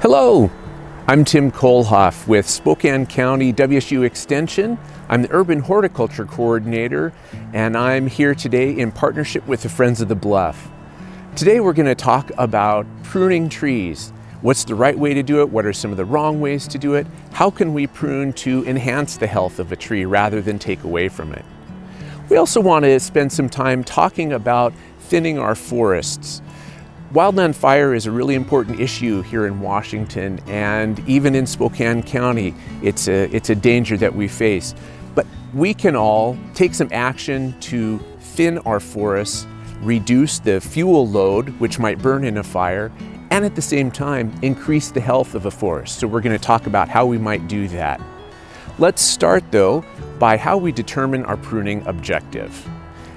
Hello, I'm Tim Kohlhauff with Spokane County WSU Extension. I'm the Urban Horticulture Coordinator, and I'm here today in partnership with the Friends of the Bluff. Today we're going to talk about pruning trees. What's the right way to do it? What are some of the wrong ways to do it? How can we prune to enhance the health of a tree rather than take away from it? We also want to spend some time talking about thinning our forests. Wildland fire is a really important issue here in Washington, and even in Spokane County, it's a danger that we face. But we can all take some action to thin our forests, reduce the fuel load, which might burn in a fire, and at the same time, increase the health of a forest. So we're going to talk about how we might do that. Let's start though by how we determine our pruning objective.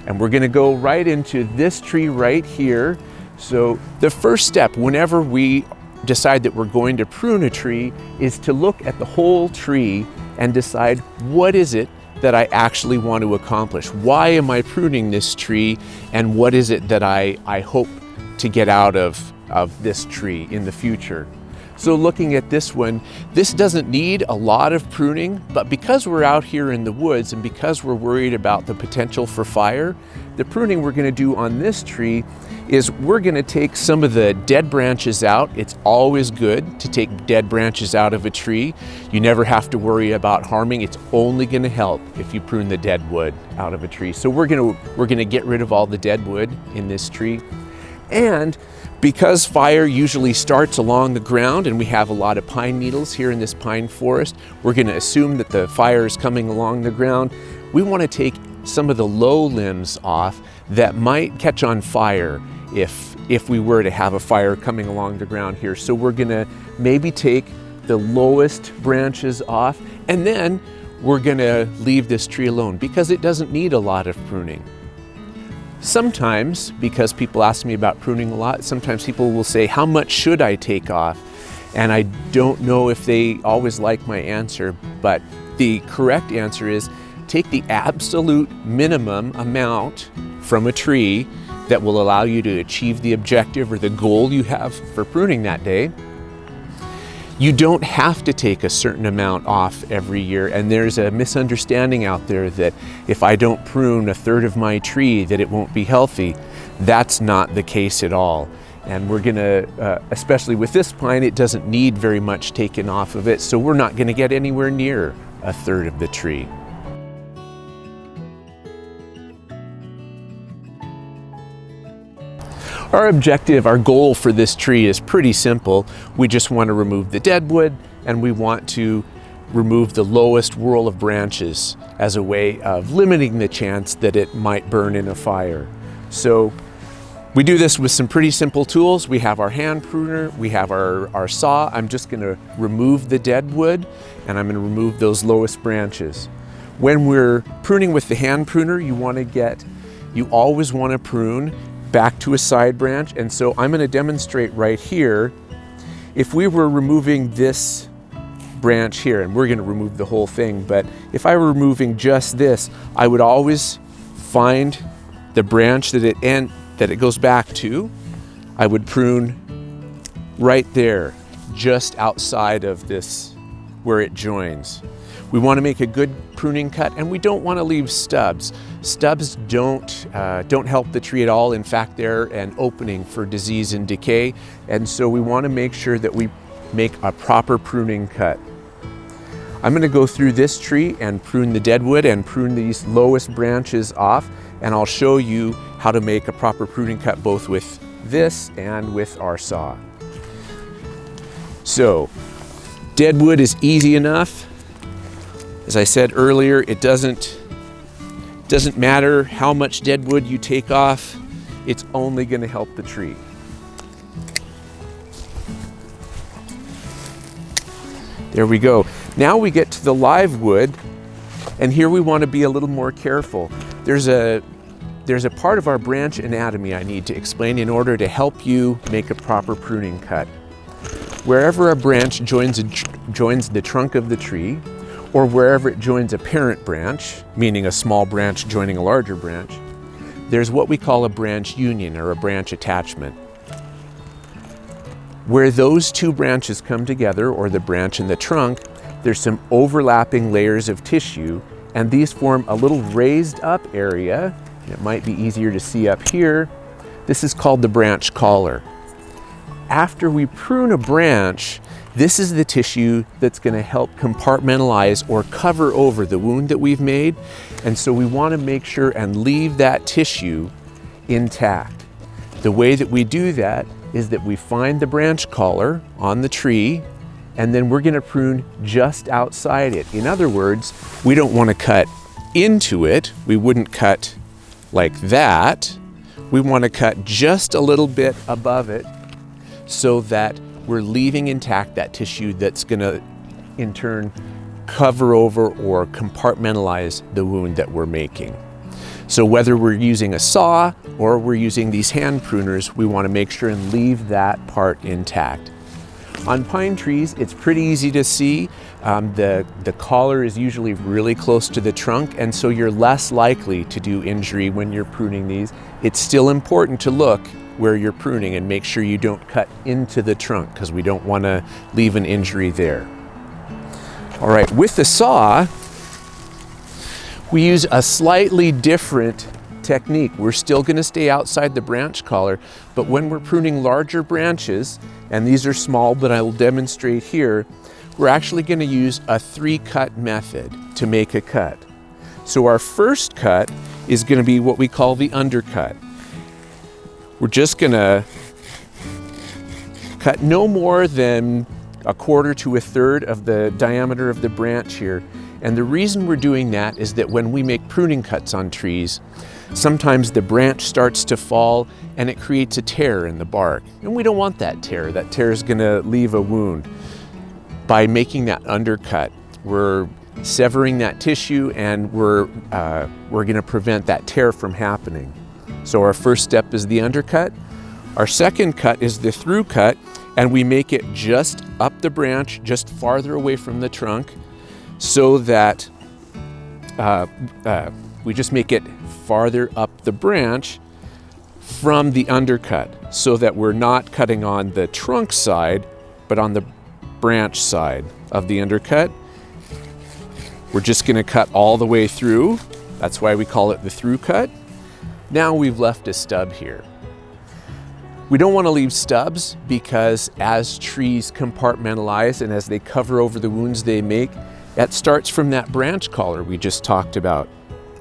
And we're going to go right into this tree right here. So the first step whenever we decide that we're going to prune a tree is to look at the whole tree and decide, what is it that I actually want to accomplish? Why am I pruning this tree, and what is it that I hope to get out of this tree in the future? So looking at this one, this doesn't need a lot of pruning, but because we're out here in the woods and because we're worried about the potential for fire, the pruning we're going to do on this tree is we're going to take some of the dead branches out. It's always good to take dead branches out of a tree. You never have to worry about harming. It's only going to help if you prune the dead wood out of a tree. So we're going to get rid of all the dead wood in this tree. And because fire usually starts along the ground and we have a lot of pine needles here in this pine forest, we're going to assume that the fire is coming along the ground. We want to take some of the low limbs off that might catch on fire if we were to have a fire coming along the ground here. So we're going to maybe take the lowest branches off, and then we're going to leave this tree alone because it doesn't need a lot of pruning. Sometimes, because people ask me about pruning a lot, sometimes people will say, how much should I take off? And I don't know if they always like my answer, but the correct answer is take the absolute minimum amount from a tree that will allow you to achieve the objective or the goal you have for pruning that day. You don't have to take a certain amount off every year, and there's a misunderstanding out there that if I don't prune a third of my tree that it won't be healthy. That's not the case at all. And we're gonna, especially with this pine, it doesn't need very much taken off of it, so we're not gonna get anywhere near a third of the tree. Our objective, our goal for this tree is pretty simple. We just want to remove the dead wood, and we want to remove the lowest whorl of branches as a way of limiting the chance that it might burn in a fire. So we do this with some pretty simple tools. We have our hand pruner, we have our saw. I'm just going to remove the dead wood, and I'm going to remove those lowest branches. When we're pruning with the hand pruner, you always want to prune back to a side branch, and so I'm going to demonstrate right here. If we were removing this branch here, and we're going to remove the whole thing, but if I were removing just this, I would always find the branch that it goes back to. I would prune right there, just outside of this where it joins. We want to make a good pruning cut, and we don't want to leave stubs. Stubs don't help the tree at all. In fact, they're an opening for disease and decay, and so we want to make sure that we make a proper pruning cut. I'm going to go through this tree and prune the dead wood and prune these lowest branches off, and I'll show you how to make a proper pruning cut both with this and with our saw. So, dead wood is easy enough. As I said earlier, it doesn't matter how much dead wood you take off, it's only going to help the tree. There we go. Now we get to the live wood, and here we want to be a little more careful. There's a part of our branch anatomy I need to explain in order to help you make a proper pruning cut. Wherever a branch joins the trunk of the tree, or wherever it joins a parent branch, meaning a small branch joining a larger branch, there's what we call a branch union or a branch attachment. Where those two branches come together, or the branch and the trunk, there's some overlapping layers of tissue, and these form a little raised up area. It might be easier to see up here. This is called the branch collar. After we prune a branch, this is the tissue that's going to help compartmentalize or cover over the wound that we've made. And so we want to make sure and leave that tissue intact. The way that we do that is that we find the branch collar on the tree, and then we're going to prune just outside it. In other words, we don't want to cut into it. We wouldn't cut like that. We want to cut just a little bit above it, so that we're leaving intact that tissue that's going to, in turn, cover over or compartmentalize the wound that we're making. So whether we're using a saw or we're using these hand pruners, we want to make sure and leave that part intact. On pine trees, it's pretty easy to see. The collar is usually really close to the trunk, and so you're less likely to do injury when you're pruning these. It's still important to look where you're pruning and make sure you don't cut into the trunk, because we don't want to leave an injury there. All right, with the saw, we use a slightly different technique. We're still going to stay outside the branch collar, but when we're pruning larger branches, and these are small, but I will demonstrate here, we're actually going to use a 3-cut method to make a cut. So our first cut is going to be what we call the undercut. We're just going to cut no more than 1/4 to 1/3 of the diameter of the branch here. And the reason we're doing that is that when we make pruning cuts on trees, sometimes the branch starts to fall and it creates a tear in the bark. And we don't want that tear. That tear is going to leave a wound. By making that undercut, we're severing that tissue, and we're going to prevent that tear from happening. So our first step is the undercut. Our second cut is the through cut, and we make it just up the branch, just farther away from the trunk, so that we just make it farther up the branch from the undercut, so that we're not cutting on the trunk side, but on the branch side of the undercut. We're just going to cut all the way through. That's why we call it the through cut. Now we've left a stub here. We don't want to leave stubs, because as trees compartmentalize and as they cover over the wounds they make, that starts from that branch collar we just talked about.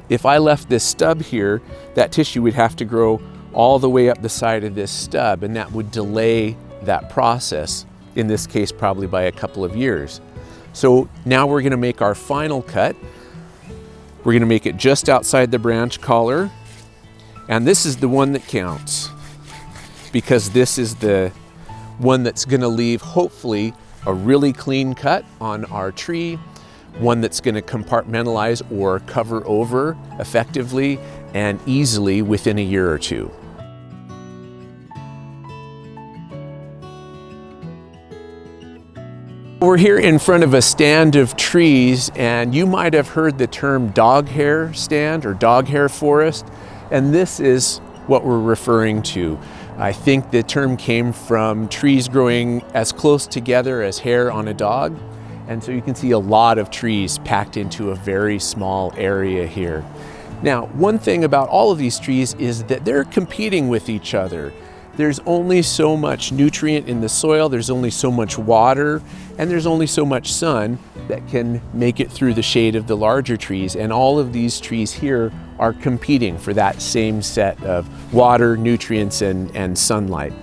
If I left this stub here, that tissue would have to grow all the way up the side of this stub, and that would delay that process, in this case probably by a couple of years. So now we're going to make our final cut. We're going to make it just outside the branch collar, and this is the one that counts, because this is the one that's going to leave, hopefully, a really clean cut on our tree, one that's going to compartmentalize or cover over effectively and easily within a year or two. We're here in front of a stand of trees, and you might have heard the term dog hair stand or dog hair forest, and this is what we're referring to. I think the term came from trees growing as close together as hair on a dog, and so you can see a lot of trees packed into a very small area here. Now, one thing about all of these trees is that they're competing with each other. There's only so much nutrient in the soil, there's only so much water, and there's only so much sun that can make it through the shade of the larger trees. And all of these trees here are competing for that same set of water, nutrients, and sunlight.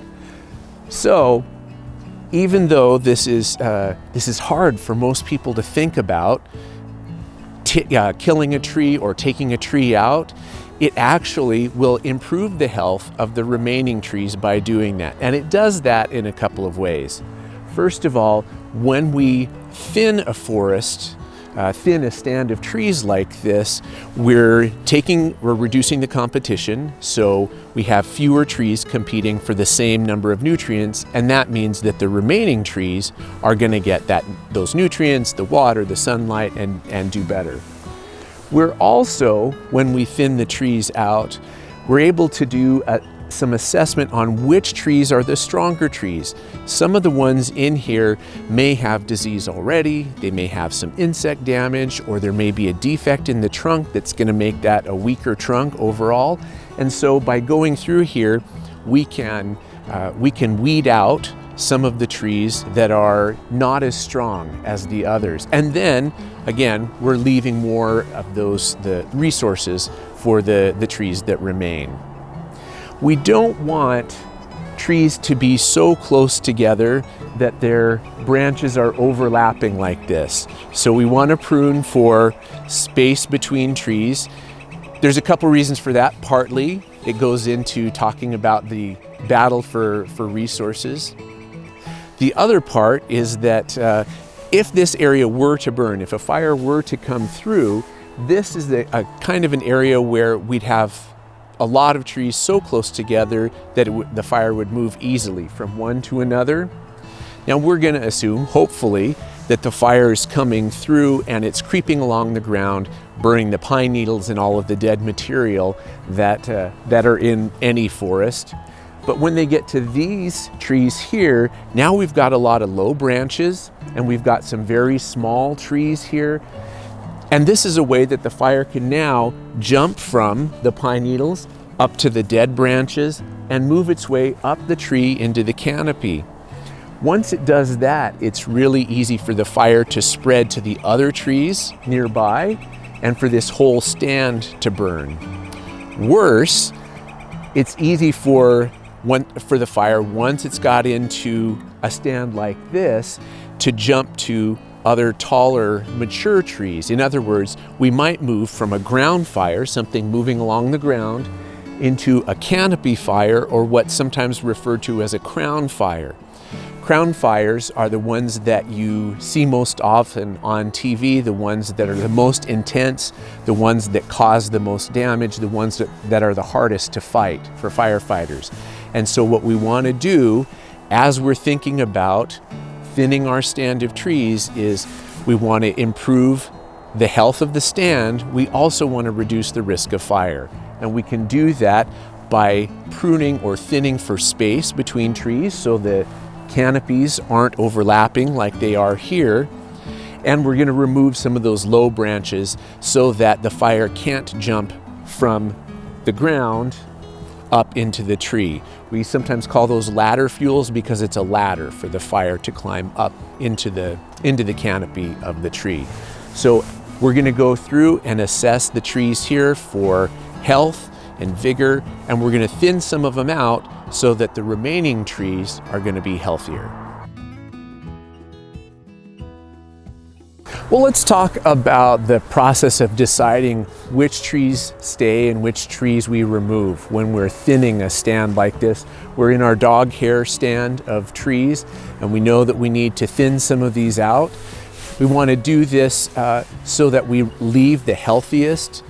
So even though this is hard for most people to think about, killing a tree or taking a tree out, it actually will improve the health of the remaining trees by doing that. And it does that in a couple of ways. First of all, when we thin a forest, thin a stand of trees like this, we're reducing the competition, so we have fewer trees competing for the same number of nutrients, and that means that the remaining trees are going to get those nutrients, the water, the sunlight, and do better. We're also, when we thin the trees out, we're able to do some assessment on which trees are the stronger trees. Some of the ones in here may have disease already, they may have some insect damage, or there may be a defect in the trunk that's going to make that a weaker trunk overall. And so by going through here, we can weed out some of the trees that are not as strong as the others. And then, again, we're leaving more of the resources for the trees that remain. We don't want trees to be so close together that their branches are overlapping like this. So we want to prune for space between trees. There's a couple reasons for that. Partly, it goes into talking about the battle for resources. The other part is that if this area were to burn, if a fire were to come through, this is a kind of an area where we'd have a lot of trees so close together that the fire would move easily from one to another. Now we're going to assume, hopefully, that the fire is coming through and it's creeping along the ground, burning the pine needles and all of the dead material that are in any forest. But when they get to these trees here, now we've got a lot of low branches and we've got some very small trees here. And this is a way that the fire can now jump from the pine needles up to the dead branches and move its way up the tree into the canopy. Once it does that, it's really easy for the fire to spread to the other trees nearby and for this whole stand to burn. Worse, it's easy for the fire, once it's got into a stand like this, to jump to other taller, mature trees. In other words, we might move from a ground fire, something moving along the ground, into a canopy fire, or what's sometimes referred to as a crown fire. Crown fires are the ones that you see most often on TV, the ones that are the most intense, the ones that cause the most damage, the ones that are the hardest to fight for firefighters. And so what we want to do as we're thinking about thinning our stand of trees is we want to improve the health of the stand. We also want to reduce the risk of fire. And we can do that by pruning or thinning for space between trees so the canopies aren't overlapping like they are here. And we're going to remove some of those low branches so that the fire can't jump from the ground up into the tree. We sometimes call those ladder fuels because it's a ladder for the fire to climb up into the canopy of the tree. So we're going to go through and assess the trees here for health and vigor, and we're going to thin some of them out so that the remaining trees are going to be healthier. Well, let's talk about the process of deciding which trees stay and which trees we remove when we're thinning a stand like this. We're in our dog hair stand of trees, and we know that we need to thin some of these out. We want to do this so that we leave the healthiest,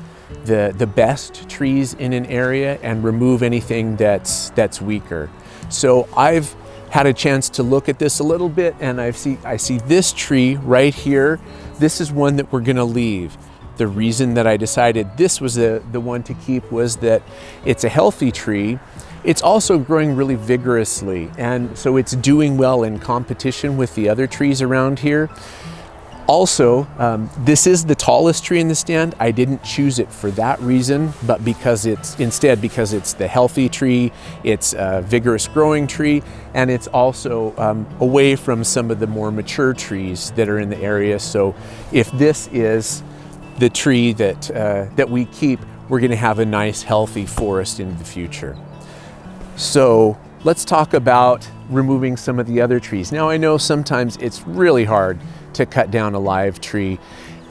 the best trees in an area and remove anything that's weaker. So I've had a chance to look at this a little bit, and I see this tree right here. This is one that we're going to leave. The reason that I decided this was the one to keep was that it's a healthy tree. It's also growing really vigorously, and so it's doing well in competition with the other trees around here. Also, this is the tallest tree in the stand. I didn't choose it for that reason, but because it's the healthy tree, it's a vigorous growing tree, and it's also away from some of the more mature trees that are in the area. So if this is the tree that we keep, we're going to have a nice healthy forest in the future. So let's talk about removing some of the other trees. Now I know sometimes it's really hard to cut down a live tree.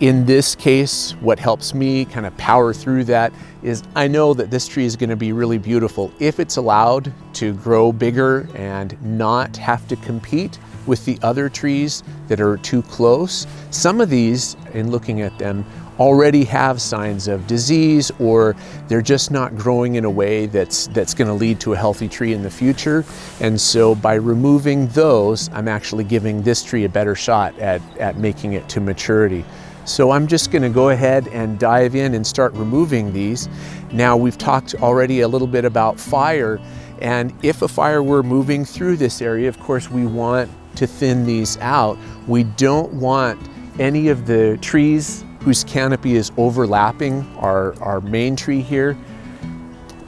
In this case, what helps me kind of power through that is I know that this tree is going to be really beautiful if it's allowed to grow bigger and not have to compete with the other trees that are too close. Some of these, in looking at them, already have signs of disease, or they're just not growing in a way that's going to lead to a healthy tree in the future. And so by removing those, I'm actually giving this tree a better shot at making it to maturity. So I'm just going to go ahead and dive in and start removing these. Now we've talked already a little bit about fire, And if a fire were moving through this area, of course, we want to thin these out. We don't want any of the trees whose canopy is overlapping our main tree here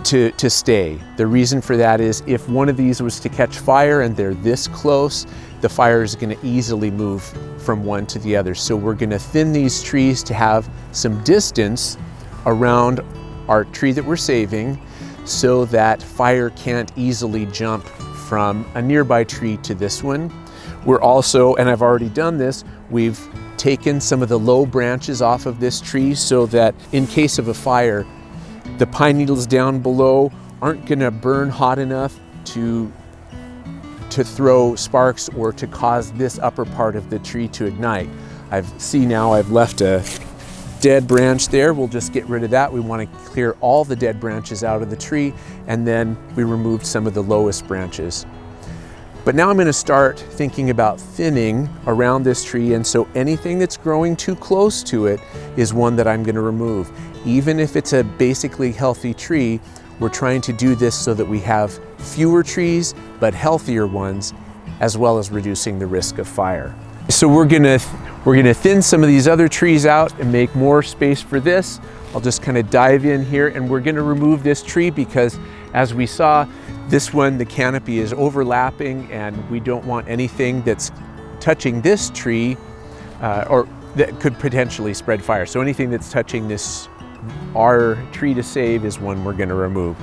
to stay. The reason for that is if one of these was to catch fire and they're this close, the fire is going to easily move from one to the other. So we're going to thin these trees to have some distance around our tree that we're saving so that fire can't easily jump from a nearby tree to this one. We're also, and I've already done this, we've taken some of the low branches off of this tree so that in case of a fire, the pine needles down below aren't going to burn hot enough to throw sparks or to cause this upper part of the tree to ignite. I've left a dead branch there. We'll just get rid of that. We want to clear all the dead branches out of the tree, and then we removed some of the lowest branches. But now I'm going to start thinking about thinning around this tree, and so anything that's growing too close to it is one that I'm going to remove. Even if it's a basically healthy tree, we're trying to do this so that we have fewer trees but healthier ones, as well as reducing the risk of fire. So we're gonna thin some of these other trees out and make more space for this. I'll just kind of dive in here, and we're gonna remove this tree because, as we saw, this one, the canopy is overlapping, and we don't want anything that's touching this tree or that could potentially spread fire. So anything that's touching this, our tree to save, is one we're going to remove.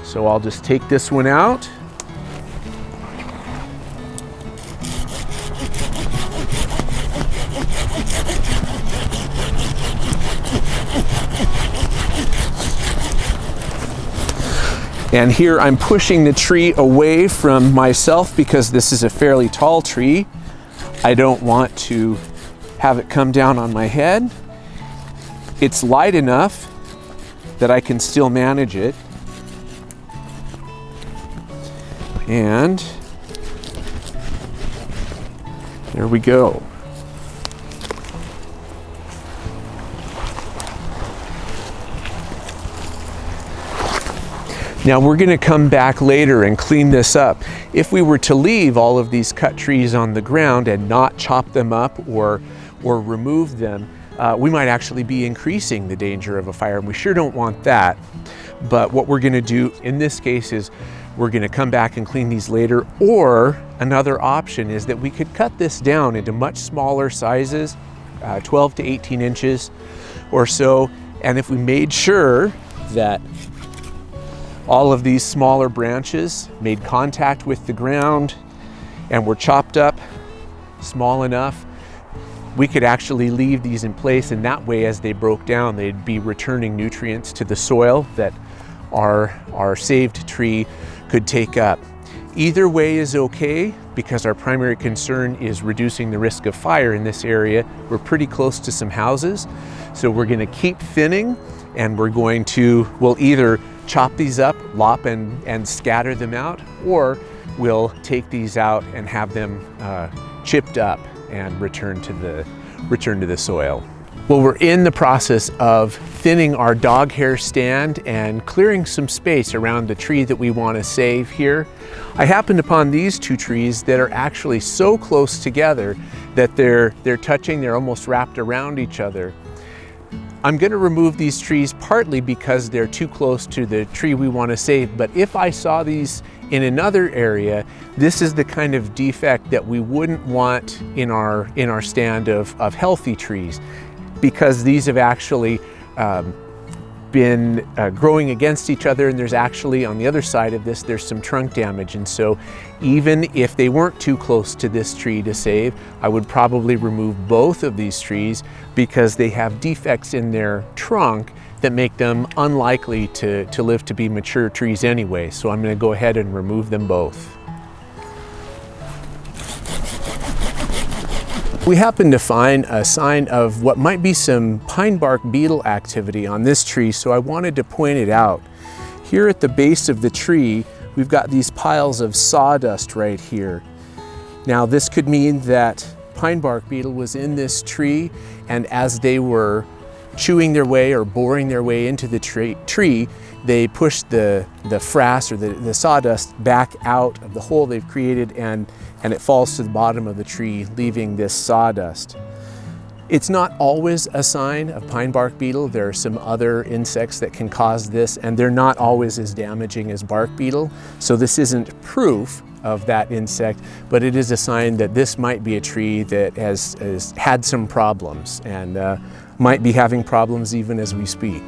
So I'll just take this one out. And here I'm pushing the tree away from myself because this is a fairly tall tree. I don't want to have it come down on my head. It's light enough that I can still manage it. And there we go. Now we're going to come back later and clean this up. If we were to leave all of these cut trees on the ground and not chop them up or remove them, we might actually be increasing the danger of a fire, and we sure don't want that. But what we're going to do in this case is we're going to come back and clean these later, or another option is that we could cut this down into much smaller sizes, 12 to 18 inches or so, and if we made sure that all of these smaller branches made contact with the ground and were chopped up small enough, we could actually leave these in place, and that way as they broke down, they'd be returning nutrients to the soil that our saved tree could take up. Either way is okay because our primary concern is reducing the risk of fire in this area. We're pretty close to some houses, so we're going to keep thinning, and we'll either chop these up, lop and scatter them out, or we'll take these out and have them chipped up and return to the soil. Well, we're in the process of thinning our dog hair stand and clearing some space around the tree that we want to save here. I happened upon these two trees that are actually so close together that they're almost wrapped around each other. I'm going to remove these trees partly because they're too close to the tree we want to save, but if I saw these in another area, this is the kind of defect that we wouldn't want in our stand of healthy trees, because these have actually been growing against each other, and there's actually, on the other side of this, there's some trunk damage. And so even if they weren't too close to this tree to save, I would probably remove both of these trees because they have defects in their trunk that make them unlikely to live to be mature trees anyway. So I'm going to go ahead and remove them both. We happened to find a sign of what might be some pine bark beetle activity on this tree, so I wanted to point it out. Here at the base of the tree, we've got these piles of sawdust right here. Now this could mean that pine bark beetle was in this tree, and as they were chewing their way or boring their way into the tree, they push the frass or the sawdust back out of the hole they've created, and it falls to the bottom of the tree, leaving this sawdust. It's not always a sign of pine bark beetle. There are some other insects that can cause this, and they're not always as damaging as bark beetle. So this isn't proof of that insect, but it is a sign that this might be a tree that has had some problems and might be having problems even as we speak.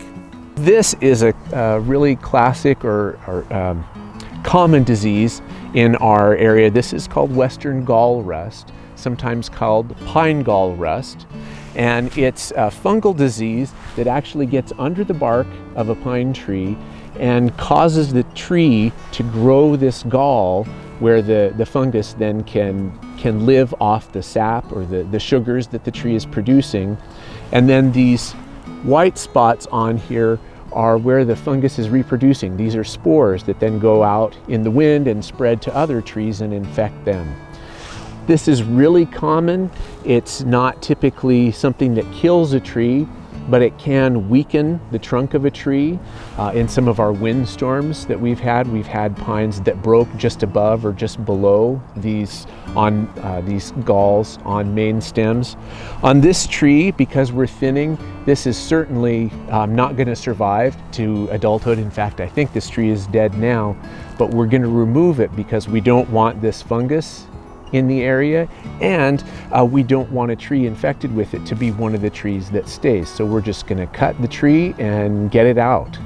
This is a really classic or common disease in our area. This is called Western gall rust, sometimes called pine gall rust. And it's a fungal disease that actually gets under the bark of a pine tree and causes the tree to grow this gall where the fungus then can live off the sap or the sugars that the tree is producing. And then these white spots on here are where the fungus is reproducing. These are spores that then go out in the wind and spread to other trees and infect them. This is really common. It's not typically something that kills a tree, but it can weaken the trunk of a tree. In some of our windstorms that we've had pines that broke just above or just below these galls on main stems. On this tree, because we're thinning, this is certainly not going to survive to adulthood. In fact, I think this tree is dead now, but we're going to remove it because we don't want this fungus in the area, and we don't want a tree infected with it to be one of the trees that stays. So we're just going to cut the tree and get it out.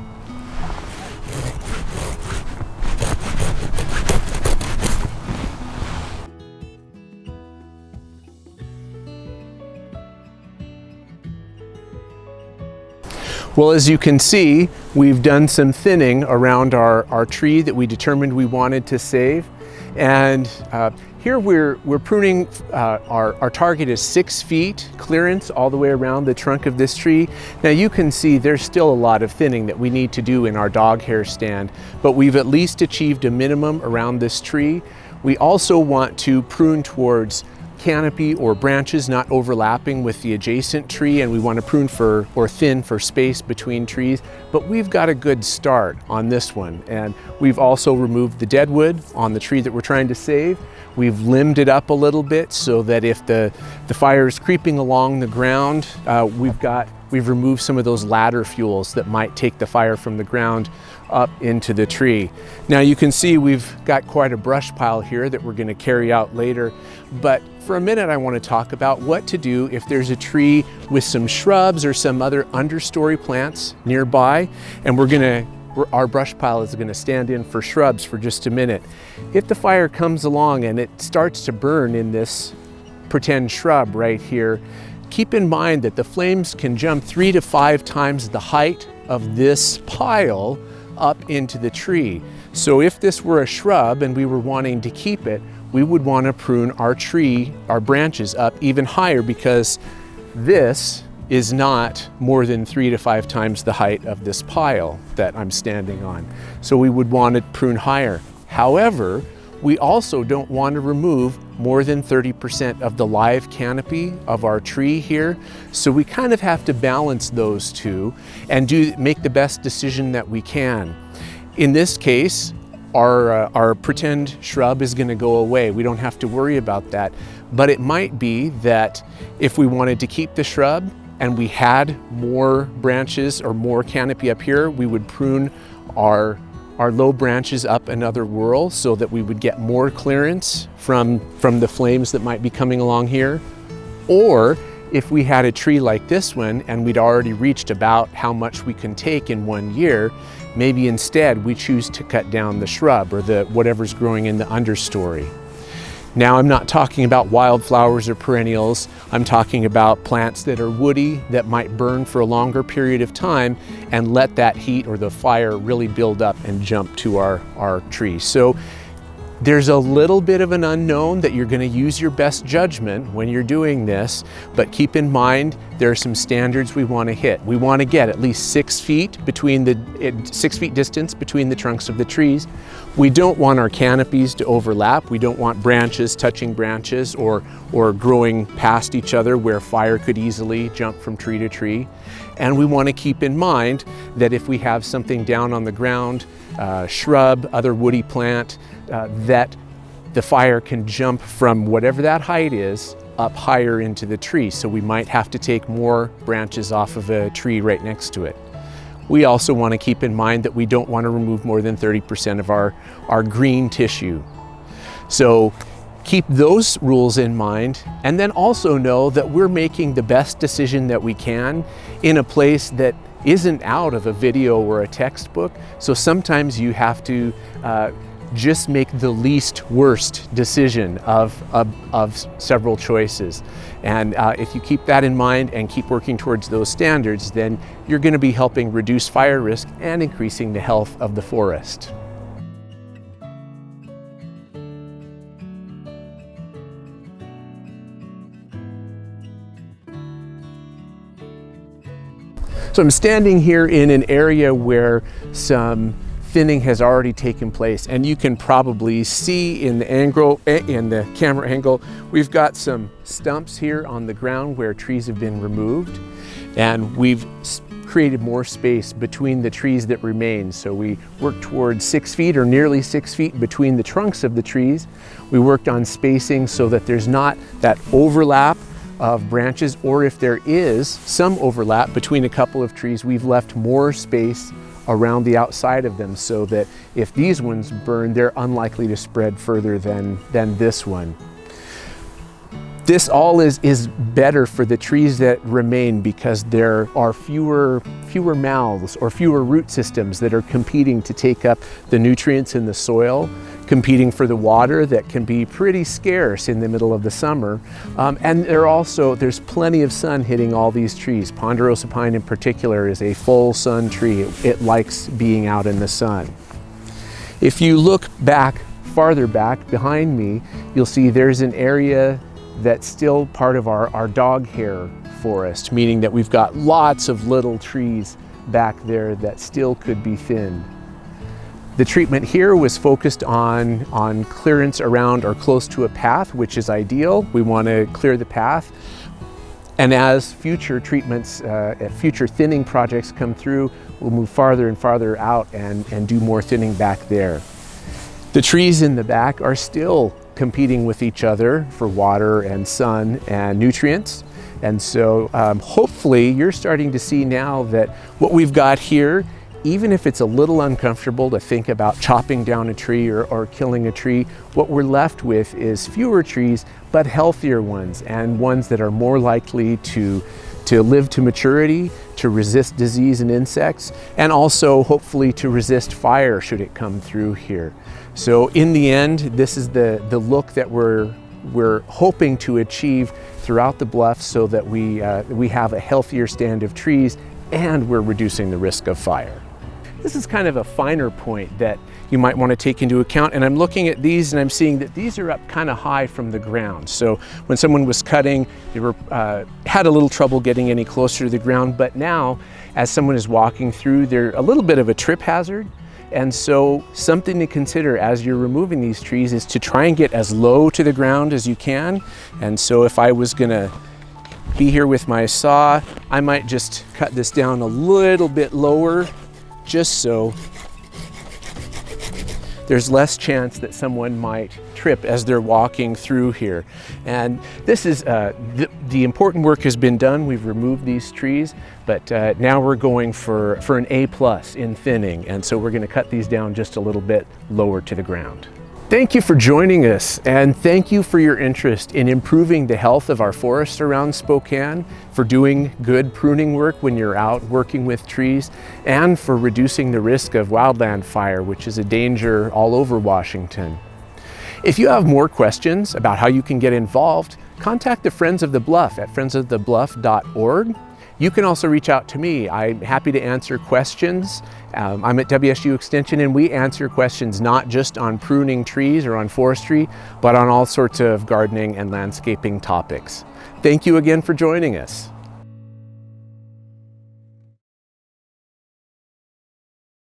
Well, as you can see, we've done some thinning around our tree that we determined we wanted to save. And here we're pruning, our target is 6 feet clearance all the way around the trunk of this tree. Now you can see there's still a lot of thinning that we need to do in our dog hair stand, but we've at least achieved a minimum around this tree. We also want to prune towards canopy or branches not overlapping with the adjacent tree, and we want to prune or thin for space between trees, but we've got a good start on this one. And we've also removed the dead wood on the tree that we're trying to save. We've limbed it up a little bit so that if the fire is creeping along the ground, we've removed some of those ladder fuels that might take the fire from the ground up into the tree. Now you can see we've got quite a brush pile here that we're going to carry out later, but for a minute I want to talk about what to do if there's a tree with some shrubs or some other understory plants nearby, and our brush pile is going to stand in for shrubs for just a minute. If the fire comes along and it starts to burn in this pretend shrub right here, keep in mind that the flames can jump 3 to 5 times the height of this pile up into the tree. So if this were a shrub and we were wanting to keep it, we would want to prune our branches up even higher, because this is not more than 3 to 5 times the height of this pile that I'm standing on. So we would want to prune higher. However, we also don't want to remove more than 30% of the live canopy of our tree here. So we kind of have to balance those two and make the best decision that we can. In this case, our pretend shrub is going to go away. We don't have to worry about that. But it might be that if we wanted to keep the shrub and we had more branches or more canopy up here, we would prune our low branches up another whirl so that we would get more clearance from the flames that might be coming along here. Or if we had a tree like this one and we'd already reached about how much we can take in 1 year, maybe instead we choose to cut down the shrub or whatever's growing in the understory. Now, I'm not talking about wildflowers or perennials. I'm talking about plants that are woody that might burn for a longer period of time and let that heat or the fire really build up and jump to our tree. So There's a little bit of an unknown that you're going to use your best judgment when you're doing this, but keep in mind there are some standards we want to hit. We want to get at least 6 feet between 6 feet distance between the trunks of the trees. We don't want our canopies to overlap. We don't want branches touching branches or growing past each other where fire could easily jump from tree to tree. And we want to keep in mind that if we have something down on the ground, shrub, other woody plant, that the fire can jump from whatever that height is up higher into the tree. So we might have to take more branches off of a tree right next to it. We also want to keep in mind that we don't want to remove more than 30% of our green tissue. So keep those rules in mind, and then also know that we're making the best decision that we can in a place that isn't out of a video or a textbook. So sometimes you have to just make the least worst decision of several choices. And if you keep that in mind and keep working towards those standards, then you're going to be helping reduce fire risk and increasing the health of the forest. So I'm standing here in an area where some thinning has already taken place, and you can probably see in the camera angle, we've got some stumps here on the ground where trees have been removed, and we've created more space between the trees that remain. So we worked towards 6 feet or nearly 6 feet between the trunks of the trees. We worked on spacing so that there's not that overlap of branches, or if there is some overlap between a couple of trees, we've left more space around the outside of them so that if these ones burn, they're unlikely to spread further than this one. This all is better for the trees that remain because there are fewer mouths or fewer root systems that are competing to take up the nutrients in the soil, competing for the water that can be pretty scarce in the middle of the summer. And there's plenty of sun hitting all these trees. Ponderosa pine in particular is a full sun tree. It likes being out in the sun. If you look farther back behind me, you'll see there's an area that's still part of our dog hair forest, meaning that we've got lots of little trees back there that still could be thinned. The treatment here was focused on clearance around or close to a path, which is ideal. We want to clear the path. And as future treatments, future thinning projects come through, we'll move farther and farther out and do more thinning back there. The trees in the back are still competing with each other for water and sun and nutrients. And so hopefully you're starting to see now that what we've got here, even if it's a little uncomfortable to think about chopping down a tree or killing a tree, what we're left with is fewer trees, but healthier ones, and ones that are more likely to live to maturity, to resist disease and insects, and also hopefully to resist fire should it come through here. So in the end, this is the look that we're hoping to achieve throughout the bluff so that we have a healthier stand of trees and we're reducing the risk of fire. This is kind of a finer point that you might want to take into account, and I'm looking at these and I'm seeing that these are up kind of high from the ground. So when someone was cutting, they had a little trouble getting any closer to the ground, but now as someone is walking through, they're a little bit of a trip hazard. And so something to consider as you're removing these trees is to try and get as low to the ground as you can. And so if I was gonna be here with my saw, I might just cut this down a little bit lower, just so there's less chance that someone might trip as they're walking through here. And this is, the important work has been done. We've removed these trees, but now we're going for an A+ in thinning. And so we're gonna cut these down just a little bit lower to the ground. Thank you for joining us, and thank you for your interest in improving the health of our forests around Spokane, for doing good pruning work when you're out working with trees, and for reducing the risk of wildland fire, which is a danger all over Washington. If you have more questions about how you can get involved, contact the Friends of the Bluff at friendsofthebluff.org. You can also reach out to me. I'm happy to answer questions. I'm at WSU Extension, and we answer questions not just on pruning trees or on forestry, but on all sorts of gardening and landscaping topics. Thank you again for joining us.